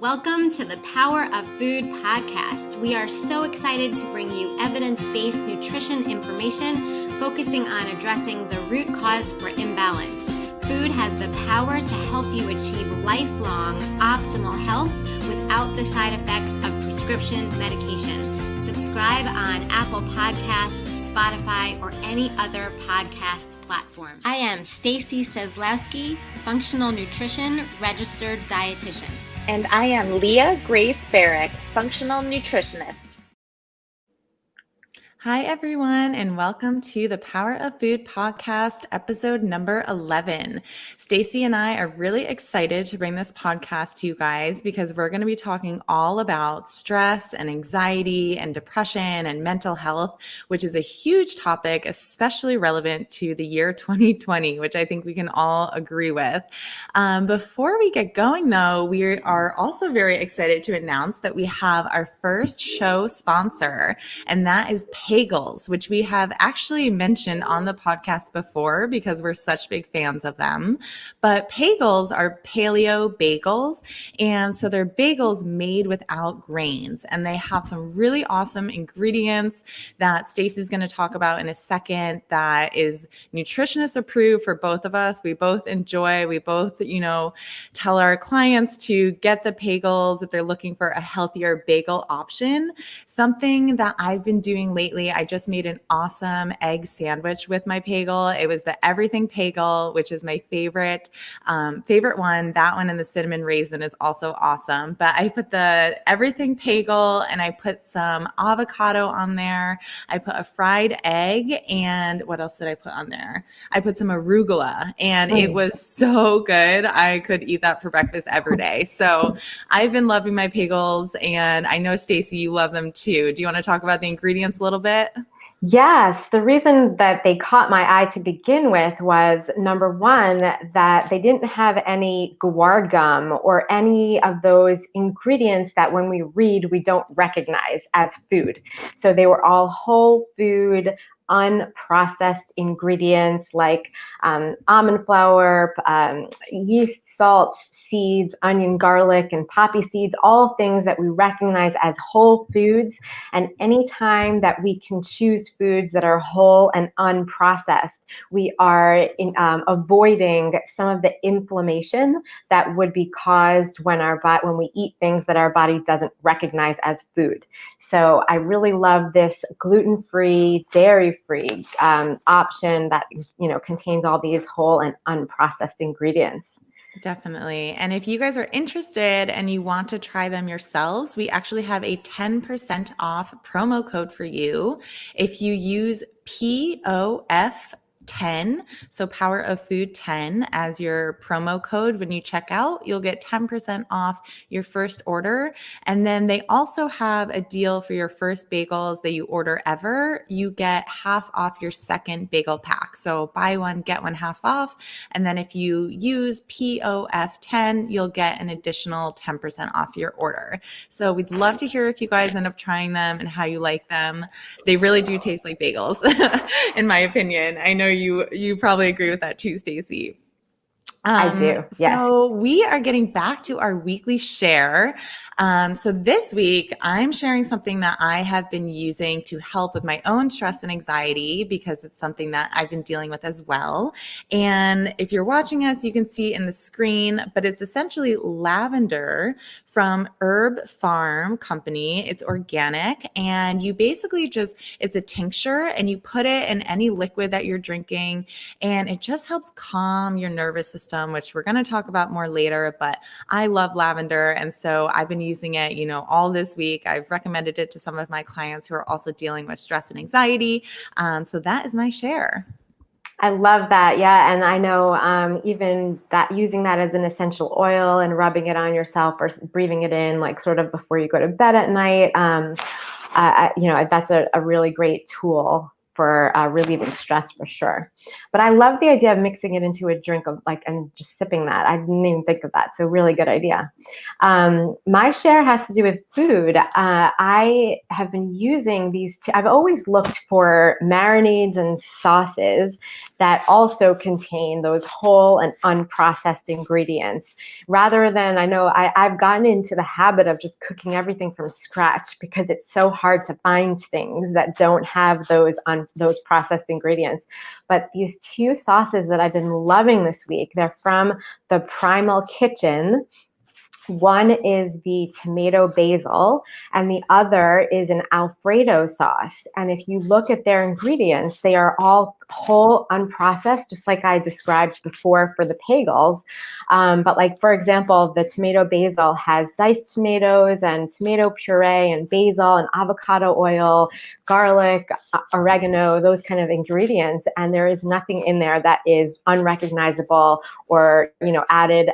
Welcome to the Power of Food podcast. We are so excited to bring you evidence-based nutrition information focusing on addressing the root cause for imbalance. Food has the power to help you achieve lifelong optimal health without the side effects of prescription medication. Subscribe on Apple Podcasts, Spotify, or any other podcast platform. I am Stacy Seslowski, functional nutrition registered dietitian. And I am Leah Grace Barrick, functional nutritionist. Hi, everyone, and welcome to the Power of Food podcast, episode number 11. Stacy and I are really excited to bring this podcast to you guys because we're going to be talking all about stress and anxiety and depression and mental health, which is a huge topic, especially relevant to the year 2020, which I think we can all agree with. Before we get going, though, we are also very excited to announce that we have our first show sponsor, and that is Pagels, which we have actually mentioned on the podcast before because we're such big fans of them. But Pagels are paleo bagels, and so they're bagels made without grains, and they have some really awesome ingredients that Stacy's going to talk about in a second that is nutritionist approved for both of us. We both enjoy, we both, tell our clients to get the Pagels if they're looking for a healthier bagel option. Something that I've been doing lately, I just made an awesome egg sandwich with my Pagel. It was the everything Pagel, which is my favorite one. That one and the cinnamon raisin is also awesome. But I put the everything Pagel and I put some avocado on there. I put a fried egg, and what else did I put on there? I put some arugula, and it was so good. I could eat that for breakfast every day. So I've been loving my Pagels, and I know, Stacy, you love them too. Do you want to talk about the ingredients a little bit? Yes. The reason that they caught my eye to begin with was, number one, that they didn't have any guar gum or any of those ingredients that when we read, we don't recognize as food. So they were all whole food, unprocessed ingredients like almond flour, yeast, salts, seeds, onion, garlic, and poppy seeds, all things that we recognize as whole foods. And anytime that we can choose foods that are whole and unprocessed, we are avoiding some of the inflammation that would be caused when we eat things that our body doesn't recognize as food. So I really love this gluten-free, dairy-free option that contains all these whole and unprocessed ingredients. Definitely. And if you guys are interested and you want to try them yourselves, we actually have a 10% off promo code for you. If you use POF10, so Power of Food 10 as your promo code when you check out, you'll get 10% off your first order. And then they also have a deal for your first bagels that you order ever. You get half off your second bagel pack. So buy one, get one half off. And then if you use POF10, you'll get an additional 10% off your order. So we'd love to hear if you guys end up trying them and how you like them. They really do taste like bagels, in my opinion. I know you probably agree with that too, Stacy. I do, yes. So we are getting back to our weekly share. So this week, I'm sharing something that I have been using to help with my own stress and anxiety because it's something that I've been dealing with as well. And if you're watching us, you can see in the screen, but it's essentially lavender from Herb Farm Company. It's organic, and you basically it's a tincture, and you put it in any liquid that you're drinking, and it just helps calm your nervous system, which we're going to talk about more later. But I love lavender, and so I've been using it, all this week. I've recommended it to some of my clients who are also dealing with stress and anxiety. So that is my share. I love that. Yeah. And I know even that using that as an essential oil and rubbing it on yourself or breathing it in, like sort of before you go to bed at night, that's a really great tool for relieving stress for sure. But I love the idea of mixing it into a drink of and just sipping that. I didn't even think of that. So really good idea. My share has to do with food. I have been using these. I've always looked for marinades and sauces that also contain those whole and unprocessed ingredients, rather than, I've gotten into the habit of just cooking everything from scratch because it's so hard to find things that don't have those processed ingredients. But these two sauces that I've been loving this week, they're from the Primal Kitchen. One is the tomato basil, and the other is an Alfredo sauce. And if you look at their ingredients, they are all whole, unprocessed, just like I described before for the bagels. But like, for example, the tomato basil has diced tomatoes and tomato puree and basil and avocado oil, garlic, oregano, those kind of ingredients. And there is nothing in there that is unrecognizable or, added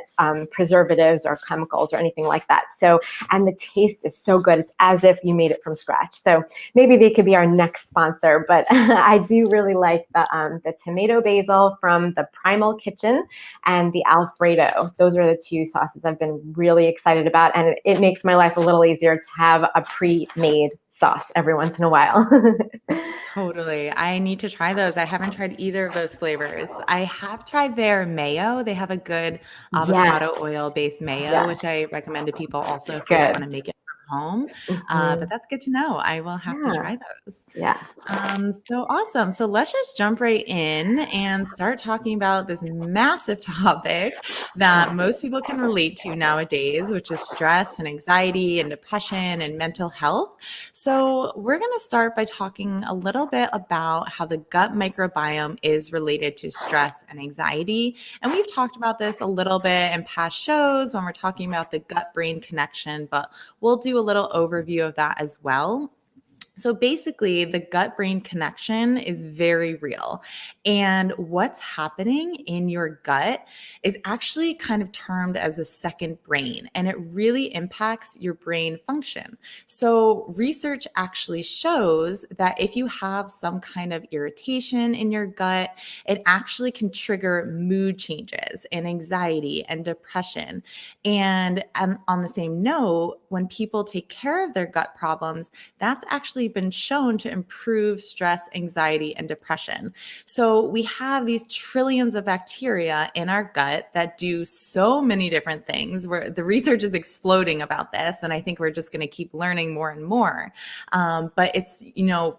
preservatives or chemicals or anything like that. So, and the taste is so good. It's as if you made it from scratch. So maybe they could be our next sponsor, but I do really like the tomato basil from the Primal Kitchen and the Alfredo. Those are the two sauces I've been really excited about. And it makes my life a little easier to have a pre-made sauce every once in a while. Totally. I need to try those. I haven't tried either of those flavors. I have tried their mayo. They have a good avocado Yes. oil-based mayo, Yes. which I recommend to people also if they don't Good. want to make it from home. Mm-hmm. But that's good to know. I will have to try those. Yeah. So awesome. So let's just jump right in and start talking about this massive topic that most people can relate to nowadays, which is stress and anxiety and depression and mental health. So we're going to start by talking a little bit about how the gut microbiome is related to stress and anxiety. And we've talked about this a little bit in past shows when we're talking about the gut-brain connection, but we'll do a little overview of that as well. So basically, the gut brain connection is very real. And what's happening in your gut is actually kind of termed as a second brain, and it really impacts your brain function. So, research actually shows that if you have some kind of irritation in your gut, it actually can trigger mood changes and anxiety and depression. And on the same note, when people take care of their gut problems, that's actually been shown to improve stress, anxiety, and depression. So we have these trillions of bacteria in our gut that do so many different things. Where the research is exploding about this, and I think we're just going to keep learning more and more. But it's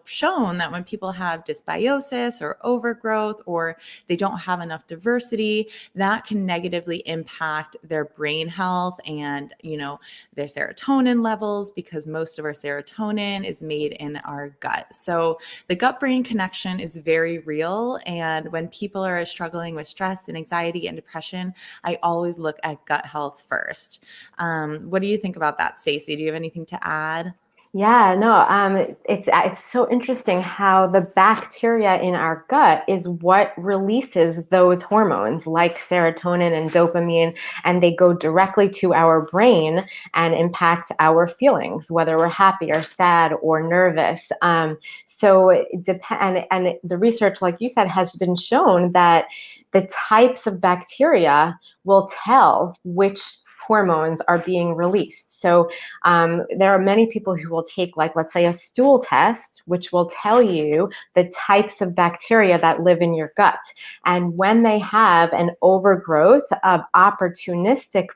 shown that when people have dysbiosis or overgrowth, or they don't have enough diversity, that can negatively impact their brain health and their serotonin levels, because most of our serotonin is made in our gut. So the gut brain connection is very real. And when people are struggling with stress and anxiety and depression, I always look at gut health first. What do you think about that, Stacy? Do you have anything to add? Yeah, no, it's so interesting how the bacteria in our gut is what releases those hormones like serotonin and dopamine, and they go directly to our brain and impact our feelings, whether we're happy or sad or nervous. So it depends, and the research, like you said, has been shown that the types of bacteria will tell which hormones are being released. So there are many people who will take, like, let's say, a stool test, which will tell you the types of bacteria that live in your gut. And when they have an overgrowth of opportunistic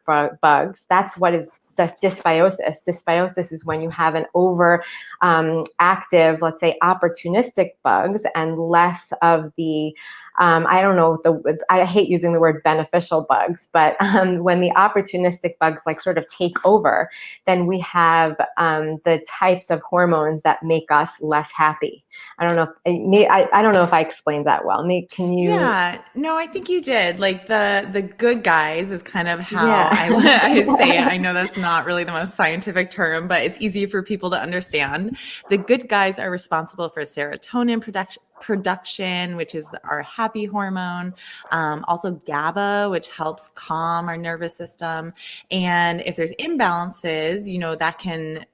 bugs, that's what is dysbiosis. Dysbiosis is when you have an over active, let's say, opportunistic bugs and less of the I hate using the word beneficial bugs, but when the opportunistic bugs like sort of take over, then we have the types of hormones that make us less happy. I don't know. I don't know if I explained that well. Can you? Yeah, no, I think you did. Like the good guys is kind of how Yeah. I say it. I know that's not really the most scientific term, but it's easy for people to understand. The good guys are responsible for serotonin production, which is our happy hormone. Also GABA, which helps calm our nervous system. And if there's imbalances, that can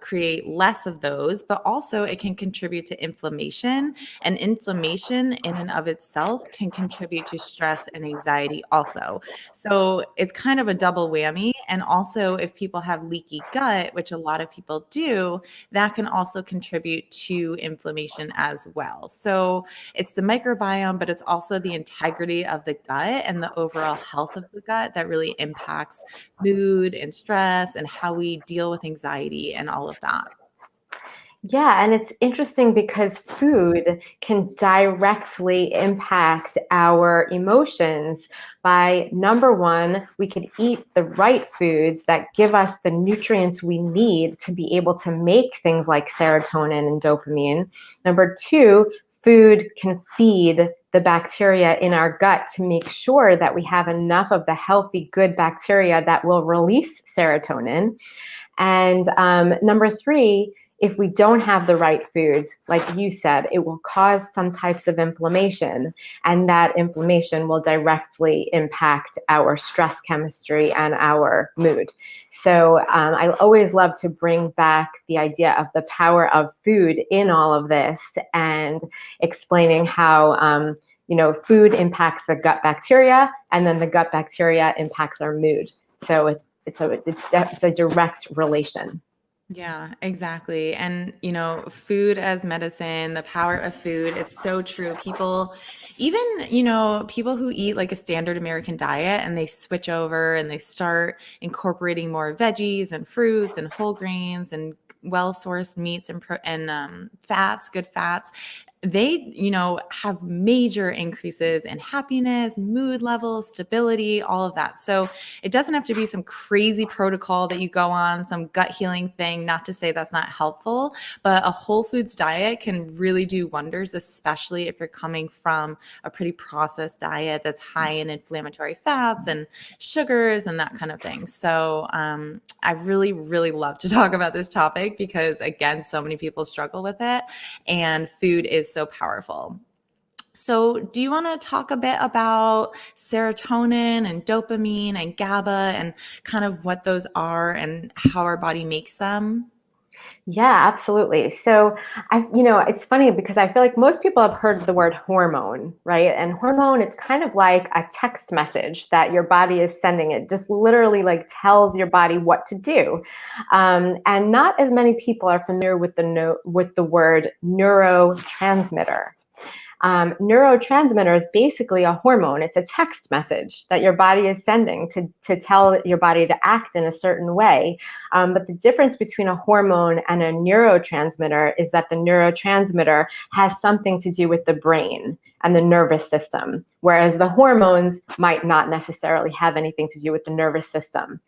create less of those, but also it can contribute to inflammation, and inflammation in and of itself can contribute to stress and anxiety also. So it's kind of a double whammy. And also, if people have leaky gut, which a lot of people do, that can also contribute to inflammation as well. So it's the microbiome, but it's also the integrity of the gut and the overall health of the gut that really impacts mood and stress and how we deal with anxiety and all of that. Yeah, and it's interesting because food can directly impact our emotions by, number one, we could eat the right foods that give us the nutrients we need to be able to make things like serotonin and dopamine. Number two, food can feed the bacteria in our gut to make sure that we have enough of the healthy, good bacteria that will release serotonin. And number three, if we don't have the right foods, like you said, it will cause some types of inflammation, and that inflammation will directly impact our stress chemistry and our mood. So I always love to bring back the idea of the power of food in all of this, and explaining how food impacts the gut bacteria, and then the gut bacteria impacts our mood. So it's a direct relation. Yeah, exactly. And, food as medicine, the power of food, it's so true. People, even, people who eat like a standard American diet and they switch over and they start incorporating more veggies and fruits and whole grains and well-sourced meats and fats, good fats, they, have major increases in happiness, mood levels, stability, all of that. So it doesn't have to be some crazy protocol that you go on, some gut healing thing, not to say that's not helpful, but a whole foods diet can really do wonders, especially if you're coming from a pretty processed diet that's high in inflammatory fats and sugars and that kind of thing. So I really, really love to talk about this topic because, again, so many people struggle with it, and food is so powerful. So do you want to talk a bit about serotonin and dopamine and GABA and kind of what those are and how our body makes them? Yeah, absolutely. So it's funny because I feel like most people have heard the word hormone, right? And hormone, it's kind of like a text message that your body is sending. It just literally like tells your body what to do. And not as many people are familiar with the word neurotransmitter. Neurotransmitter is basically a hormone. It's a text message that your body is sending to tell your body to act in a certain way. But the difference between a hormone and a neurotransmitter is that the neurotransmitter has something to do with the brain and the nervous system, whereas the hormones might not necessarily have anything to do with the nervous system.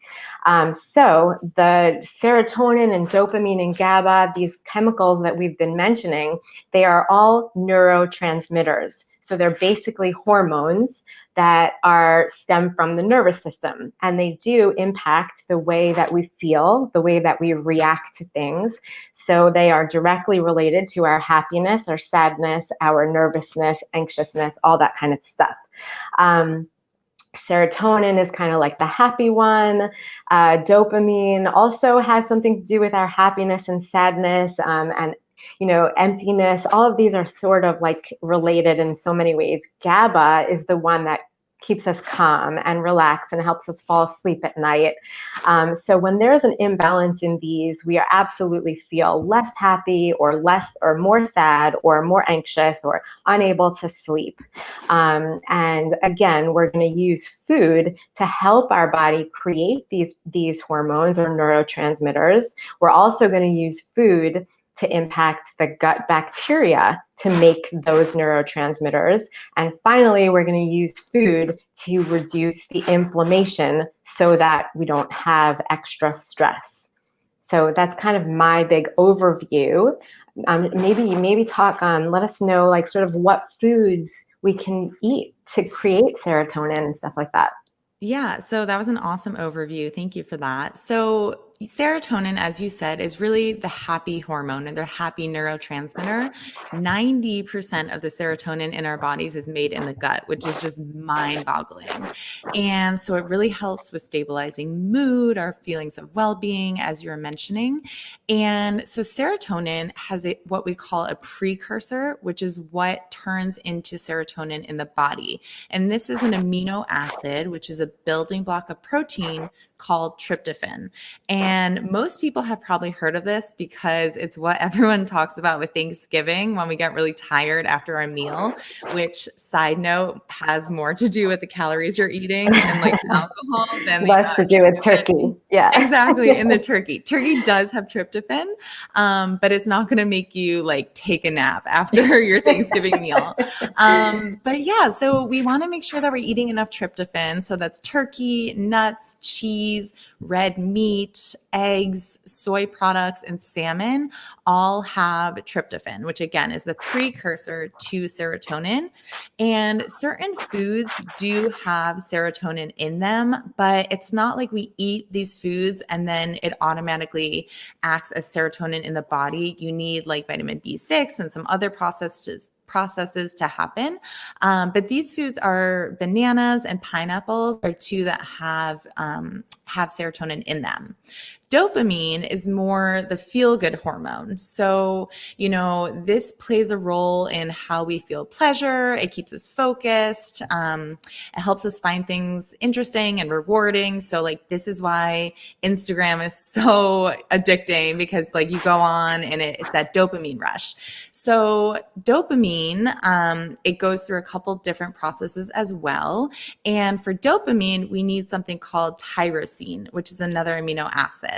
So the serotonin and dopamine and GABA, these chemicals that we've been mentioning, they are all neurotransmitters. So they're basically hormones that stem from the nervous system, and they do impact the way that we feel, the way that we react to things. So they are directly related to our happiness, our sadness, our nervousness, anxiousness, all that kind of stuff. Serotonin is kind of like the happy one. Dopamine also has something to do with our happiness and sadness, and emptiness. All of these are sort of like related in so many ways. GABA is the one that keeps us calm and relaxed and helps us fall asleep at night. So when there's an imbalance in these, we absolutely feel less happy or more sad or more anxious or unable to sleep. And again, we're going to use food to help our body create these hormones or neurotransmitters. We're also going to use food to impact the gut bacteria to make those neurotransmitters. And finally, we're going to use food to reduce the inflammation so that we don't have extra stress. So that's kind of my big overview. Maybe talk on, let us know like sort of what foods we can eat to create serotonin and stuff like that. Yeah, so that was an awesome overview. Thank you for that. So serotonin, as you said, is really the happy hormone and the happy neurotransmitter. 90% of the serotonin in our bodies is made in the gut, which is just mind-boggling. And so it really helps with stabilizing mood, our feelings of well-being, as you were mentioning. And so serotonin has what we call a precursor, which is what turns into serotonin in the body. And this is an amino acid, which is a building block of protein called tryptophan. And most people have probably heard of this because it's what everyone talks about with Thanksgiving when we get really tired after our meal, which, side note, has more to do with the calories you're eating and like alcohol than the less to do with turkey. Yeah, exactly. In the turkey does have tryptophan, but it's not going to make you like take a nap after your Thanksgiving meal. But yeah, so we want to make sure that we're eating enough tryptophan. So that's turkey, nuts, cheese, red meat, eggs, soy products, and salmon all have tryptophan, which again is the precursor to serotonin. And certain foods do have serotonin in them, but it's not like we eat these foods and then it automatically acts as serotonin in the body. You need like vitamin B6 and some other processes to happen. But these foods are bananas and pineapples are two that have serotonin in them. Dopamine is more the feel-good hormone. So, this plays a role in how we feel pleasure. It keeps us focused. It helps us find things interesting and rewarding. So like, this is why Instagram is so addicting, because like you go on and it's that dopamine rush. So dopamine, it goes through a couple different processes as well. And for dopamine, we need something called tyrosine, which is another amino acid.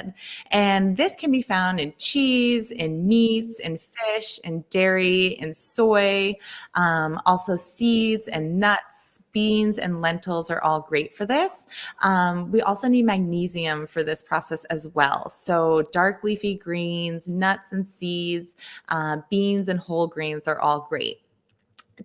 And this can be found in cheese, in meats, in fish, in dairy, in soy, also seeds and nuts. Beans and lentils are all great for this. We also need magnesium for this process as well. So dark leafy greens, nuts and seeds, beans and whole grains are all great.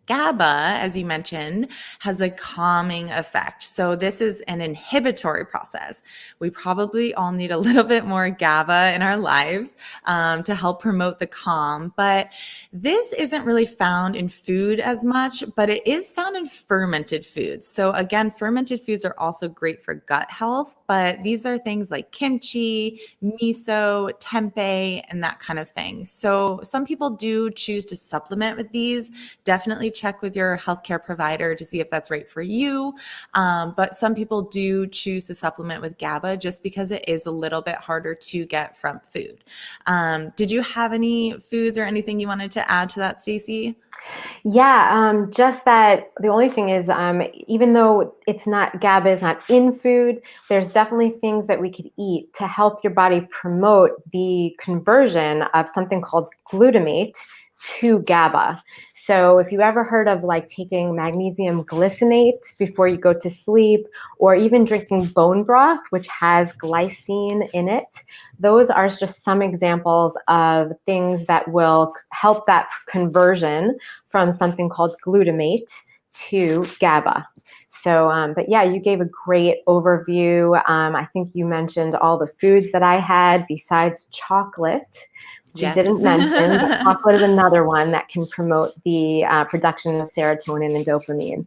GABA, as you mentioned, has a calming effect. So this is an inhibitory process. We probably all need a little bit more GABA in our lives to help promote the calm. But this isn't really found in food as much, but it is found in fermented foods. So again, fermented foods are also great for gut health, but these are things like kimchi, miso, tempeh, and that kind of thing. So some people do choose to supplement with these. Definitely check with your healthcare provider to see if that's right for you. But some people do choose to supplement with GABA just because it is a little bit harder to get from food. Did you have any foods or anything you wanted to add to that, Stacy? Yeah, just that the only thing is, even though GABA is not in food, there's definitely things that we could eat to help your body promote the conversion of something called glutamate to GABA. So if you ever heard of like taking magnesium glycinate before you go to sleep, or even drinking bone broth, which has glycine in it, those are just some examples of things that will help that conversion from something called glutamate to GABA. So, but yeah, you gave a great overview. I think you mentioned all the foods that I had besides chocolate, which you didn't mention, but chocolate is another one that can promote the production of serotonin and dopamine.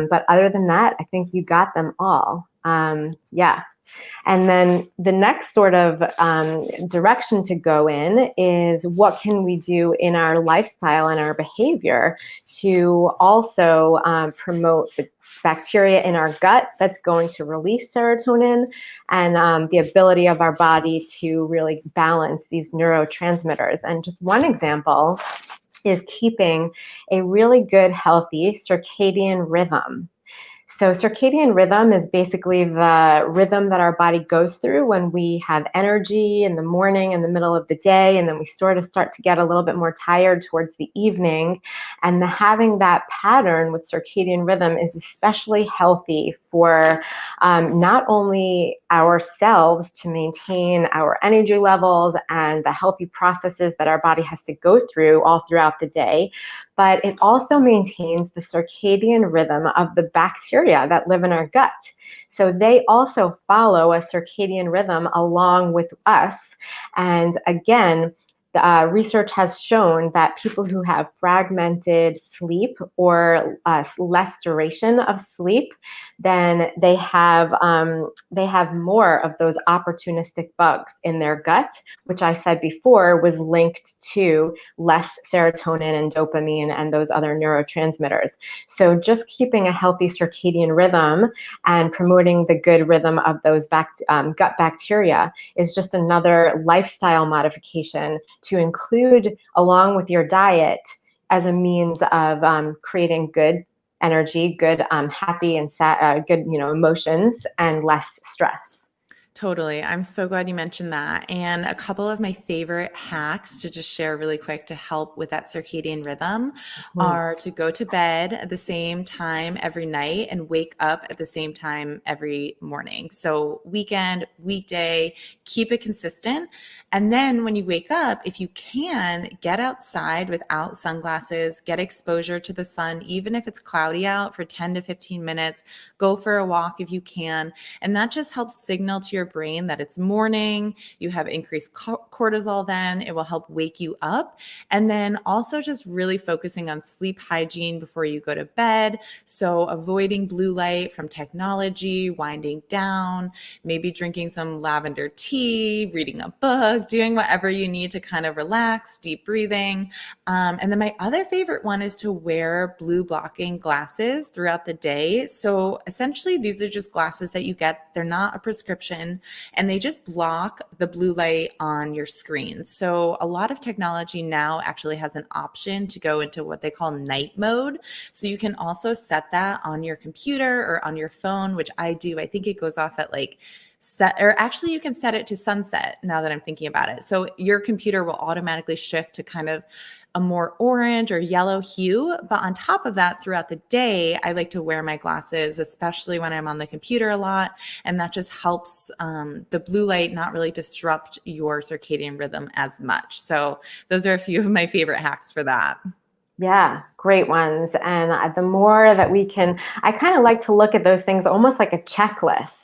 But other than that, I think you got them all. Yeah. And then the next sort of direction to go in is what can we do in our lifestyle and our behavior to also promote the bacteria in our gut that's going to release serotonin, and the ability of our body to really balance these neurotransmitters. And just one example is keeping a really good, healthy circadian rhythm. So circadian rhythm is basically the rhythm that our body goes through when we have energy in the morning, in the middle of the day, and then we start to get a little bit more tired towards the evening. And having that pattern with circadian rhythm is especially healthy for not only ourselves to maintain our energy levels and the healthy processes that our body has to go through all throughout the day, but it also maintains the circadian rhythm of the bacteria that live in our gut. So they also follow a circadian rhythm along with us. And again, research has shown that people who have fragmented sleep or less duration of sleep, then they have more of those opportunistic bugs in their gut, which I said before was linked to less serotonin and dopamine and those other neurotransmitters. So just keeping a healthy circadian rhythm and promoting the good rhythm of those gut bacteria is just another lifestyle modification to include along with your diet as a means of creating good energy, good happy and good emotions, and less stress. Totally. I'm so glad you mentioned that. And a couple of my favorite hacks to just share really quick to help with that circadian rhythm are to go to bed at the same time every night and wake up at the same time every morning. So weekend, weekday, keep it consistent. And then when you wake up, if you can, get outside without sunglasses, get exposure to the sun, even if it's cloudy out for 10 to 15 minutes, go for a walk if you can. And that just helps signal to your brain that it's morning, you have increased cortisol then, it will help wake you up. And then also just really focusing on sleep hygiene before you go to bed. So avoiding blue light from technology, winding down, maybe drinking some lavender tea, reading a book, doing whatever you need to kind of relax, deep breathing. And then my other favorite one is to wear blue blocking glasses throughout the day. So essentially, these are just glasses that you get. They're not a prescription, and they just block the blue light on your screen. So a lot of technology now actually has an option to go into what they call night mode. So you can also set that on your computer or on your phone, which I do. I think it goes off at actually you can set it to sunset now that I'm thinking about it. So your computer will automatically shift to kind of a more orange or yellow hue. But on top of that, throughout the day, I like to wear my glasses, especially when I'm on the computer a lot. And that just helps the blue light not really disrupt your circadian rhythm as much. So those are a few of my favorite hacks for that. Yeah, great ones. And the more that I kind of like to look at those things almost like a checklist.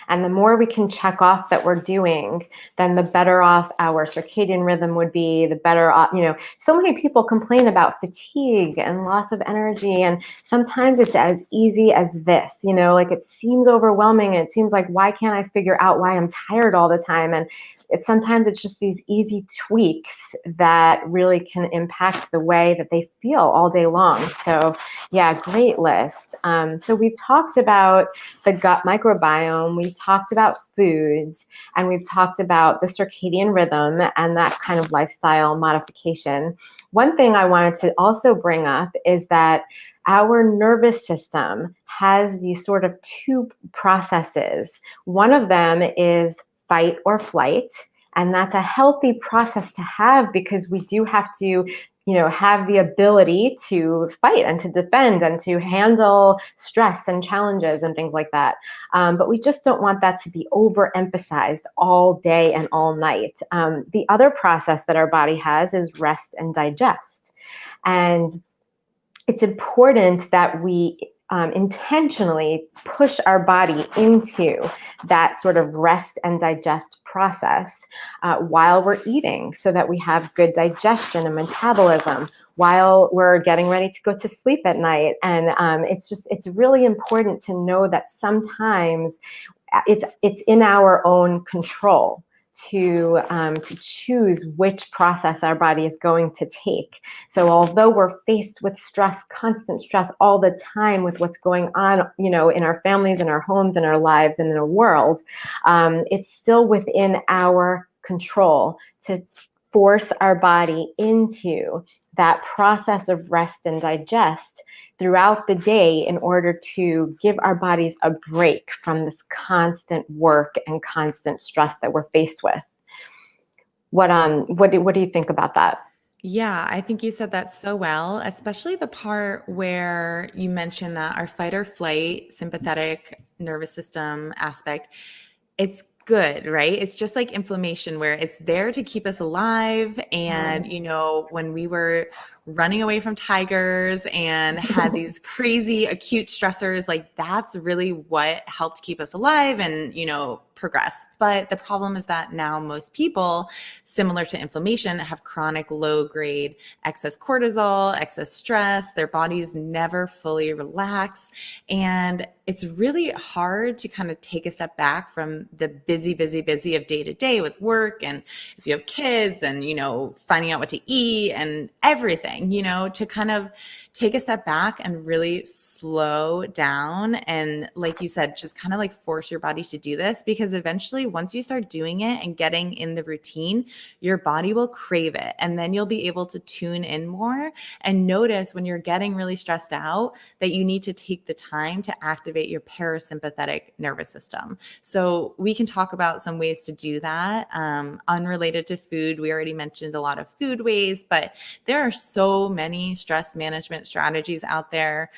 And the more we can check off that we're doing, then the better off our circadian rhythm would be, the better off, so many people complain about fatigue and loss of energy. And sometimes it's as easy as this, like it seems overwhelming. And it seems like, why can't I figure out why I'm tired all the time? And sometimes it's just these easy tweaks that really can impact the way that they feel all day long. So yeah, great list. So we've talked about the gut microbiome, we've talked about foods, and we've talked about the circadian rhythm and that kind of lifestyle modification. One thing I wanted to also bring up is that our nervous system has these sort of two processes. One of them is fight or flight. And that's a healthy process to have because we do have to, have the ability to fight and to defend and to handle stress and challenges and things like that. But we just don't want that to be overemphasized all day and all night. The other process that our body has is rest and digest. And it's important that we intentionally push our body into that sort of rest and digest process while we're eating so that we have good digestion and metabolism while we're getting ready to go to sleep at night. And it's really important to know that sometimes it's in our own control to choose which process our body is going to take. So although we're faced with stress, constant stress all the time with what's going on, in our families, in our homes, in our lives, and in the world, it's still within our control to force our body into that process of rest and digest throughout the day in order to give our bodies a break from this constant work and constant stress that we're faced with. What do you think about that? Yeah, I think you said that so well, especially the part where you mentioned that our fight or flight sympathetic nervous system aspect, it's good, right? It's just like inflammation where it's there to keep us alive. And, when we were running away from tigers and had these crazy acute stressors, like that's really what helped keep us alive and, progress. But the problem is that now most people, similar to inflammation, have chronic low grade excess cortisol, excess stress. Their bodies never fully relax. And it's really hard to kind of take a step back from the busy of day to day with work. And if you have kids and, finding out what to eat and everything, to kind of take a step back and really slow down. And like you said, just kind of like force your body to do this, because eventually once you start doing it and getting in the routine, your body will crave it. And then you'll be able to tune in more and notice when you're getting really stressed out that you need to take the time to activate your parasympathetic nervous system. So we can talk about some ways to do that. Unrelated to food, we already mentioned a lot of food ways, but there are so many stress management strategies out there.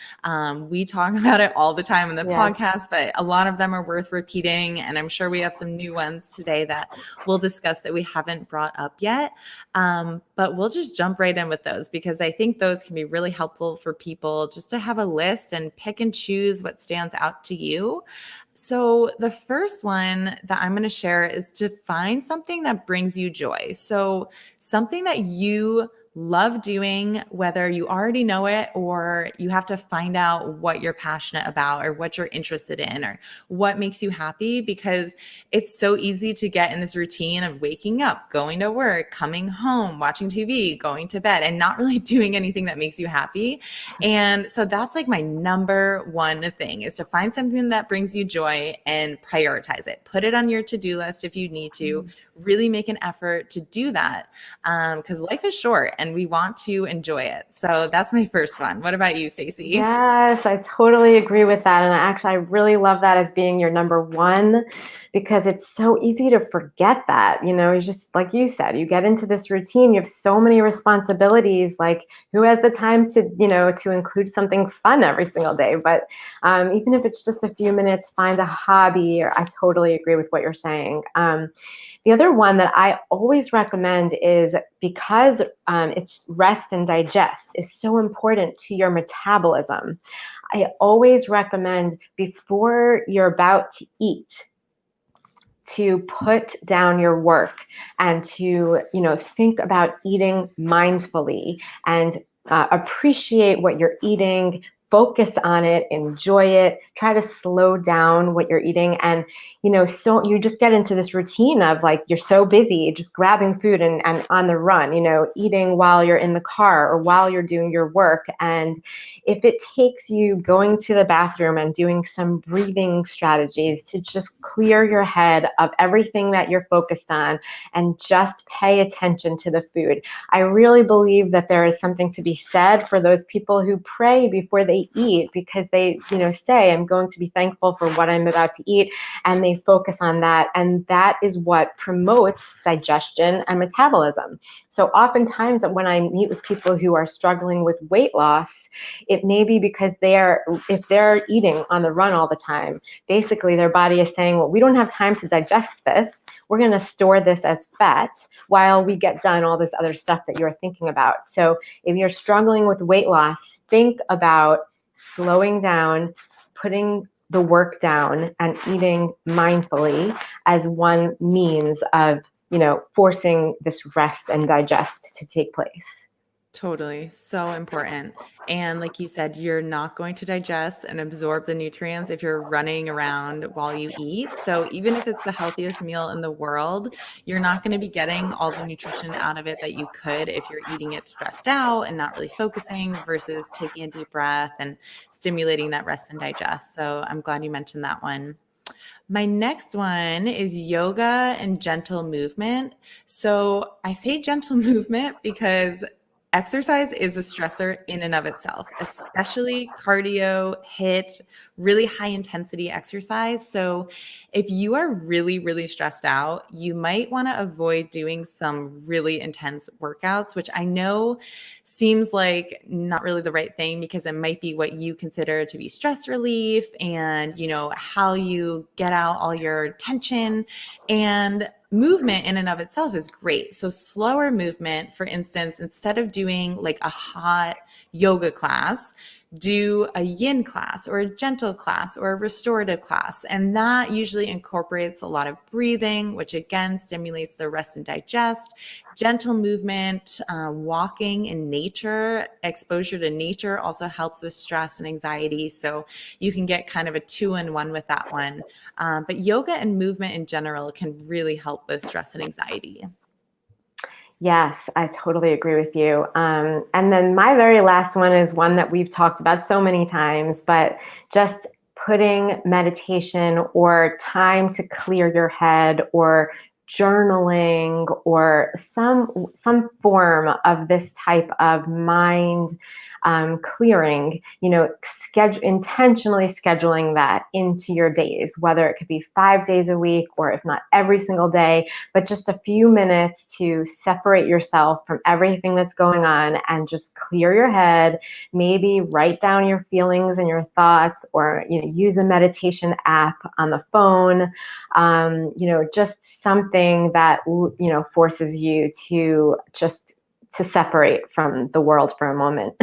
We talk about it all the time in the podcast, but a lot of them are worth repeating. And I'm sure we have some new ones today that we'll discuss that we haven't brought up yet. But we'll just jump right in with those, because I think those can be really helpful for people just to have a list and pick and choose what stands out to you. So the first one that I'm going to share is to find something that brings you joy. So something that you love doing, whether you already know it or you have to find out what you're passionate about or what you're interested in or what makes you happy, because it's so easy to get in this routine of waking up, going to work, coming home, watching TV, going to bed, and not really doing anything that makes you happy. And so that's like my number one thing, is to find something that brings you joy and prioritize it. Put it on your to-do list if you need to. Really make an effort to do that, because life is short and we want to enjoy it. So that's my first one. What about you, Stacy? Yes, I totally agree with that. And I really love that as being your number one, because it's so easy to forget that. It's just like you said, you get into this routine, you have so many responsibilities. Like, who has the time to include something fun every single day? But even if it's just a few minutes, find a hobby. Or I totally agree with what you're saying. The other one that I always recommend is, because it's rest and digest is so important to your metabolism. I always recommend, before you're about to eat, to put down your work and to, think about eating mindfully and appreciate what you're eating. Focus on it, enjoy it, try to slow down what you're eating. And, so you just get into this routine of, like, you're so busy just grabbing food and on the run, eating while you're in the car or while you're doing your work. And if it takes you going to the bathroom and doing some breathing strategies to just clear your head of everything that you're focused on and just pay attention to the food. I really believe that there is something to be said for those people who pray before they eat, because they, say, I'm going to be thankful for what I'm about to eat, and they focus on that. And that is what promotes digestion and metabolism. So oftentimes when I meet with people who are struggling with weight loss, it may be because if they're eating on the run all the time, basically their body is saying, well, we don't have time to digest this. We're going to store this as fat while we get done all this other stuff that you're thinking about. So if you're struggling with weight loss, think about slowing down, putting the work down, and eating mindfully as one means of, forcing this rest and digest to take place. Totally. So important. And like you said, you're not going to digest and absorb the nutrients if you're running around while you eat. So even if it's the healthiest meal in the world, you're not going to be getting all the nutrition out of it that you could if you're eating it stressed out and not really focusing, versus taking a deep breath and stimulating that rest and digest. So I'm glad you mentioned that one. My next one is yoga and gentle movement. So I say gentle movement because exercise is a stressor in and of itself, especially cardio, HIIT, really high intensity exercise. So if you are really, really stressed out, you might want to avoid doing some really intense workouts, which I know seems like not really the right thing, because it might be what you consider to be stress relief and, how you get out all your tension. And movement in and of itself is great. So slower movement, for instance, instead of doing like a hot yoga class, do a yin class or a gentle class or a restorative class. And that usually incorporates a lot of breathing, which again stimulates the rest and digest. Gentle movement, walking in nature, exposure to nature also helps with stress and anxiety. So you can get kind of a 2-in-1 with that one. But yoga and movement in general can really help with stress and anxiety. Yes, I totally agree with you. And then my very last one is one that we've talked about so many times, but just putting meditation or time to clear your head or journaling or some form of this type of mind clearing, intentionally scheduling that into your days, whether it could be 5 days a week or if not every single day, but just a few minutes to separate yourself from everything that's going on and just clear your head. Maybe write down your feelings and your thoughts, or use a meditation app on the phone. Just something that forces you to just to separate from the world for a moment.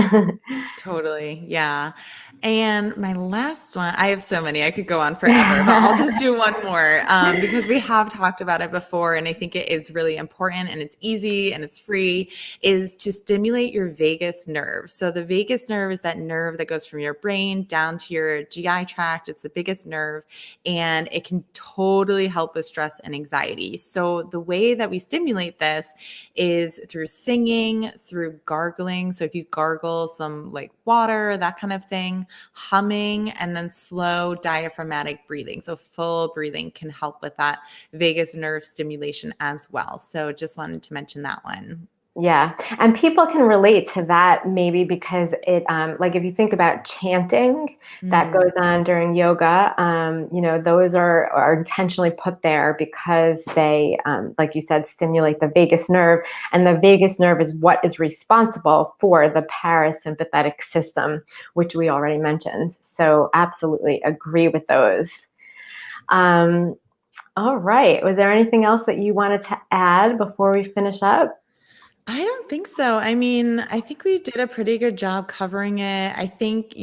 Totally. Yeah. And my last one, I have so many, I could go on forever, but I'll just do one more because we have talked about it before. And I think it is really important and it's easy and it's free, is to stimulate your vagus nerve. So the vagus nerve is that nerve that goes from your brain down to your GI tract. It's the biggest nerve and it can totally help with stress and anxiety. So the way that we stimulate this is through singing, through gargling. So if you gargle some like water, that kind of thing, humming, and then slow diaphragmatic breathing. So full breathing can help with that vagus nerve stimulation as well. So just wanted to mention that one. Yeah. And people can relate to that maybe because it, like if you think about chanting that goes on during yoga, those are intentionally put there because they, like you said, stimulate the vagus nerve. And the vagus nerve is what is responsible for the parasympathetic system, which we already mentioned. So absolutely agree with those. All right. Was there anything else that you wanted to add before we finish up? I don't think so. I mean, I think we did a pretty good job covering it. I think,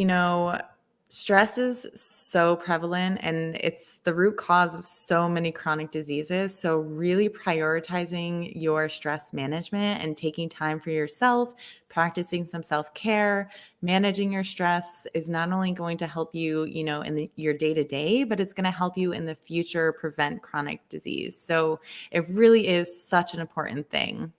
stress is so prevalent and it's the root cause of so many chronic diseases. So really prioritizing your stress management and taking time for yourself, practicing some self-care, managing your stress is not only going to help you, in your day-to-day, but it's going to help you in the future prevent chronic disease. So it really is such an important thing.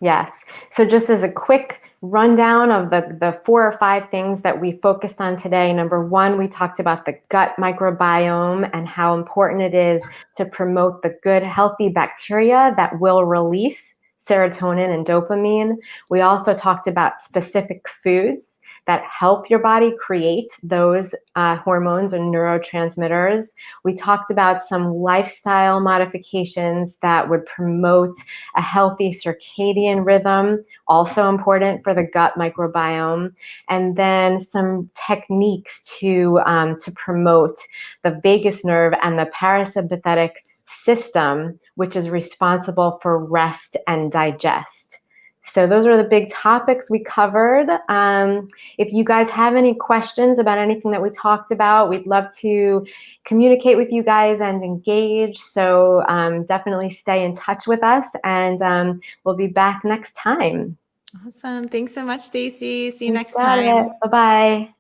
Yes. So just as a quick rundown of the 4 or 5 things that we focused on today. Number 1, we talked about the gut microbiome and how important it is to promote the good, healthy bacteria that will release serotonin and dopamine. We also talked about specific foods that help your body create those hormones or neurotransmitters. We talked about some lifestyle modifications that would promote a healthy circadian rhythm, also important for the gut microbiome, and then some techniques to promote the vagus nerve and the parasympathetic system, which is responsible for rest and digest. So those are the big topics we covered. If you guys have any questions about anything that we talked about, we'd love to communicate with you guys and engage. So definitely stay in touch with us, and we'll be back next time. Awesome. Thanks so much, Stacy. See you next Got time. it. Bye-bye.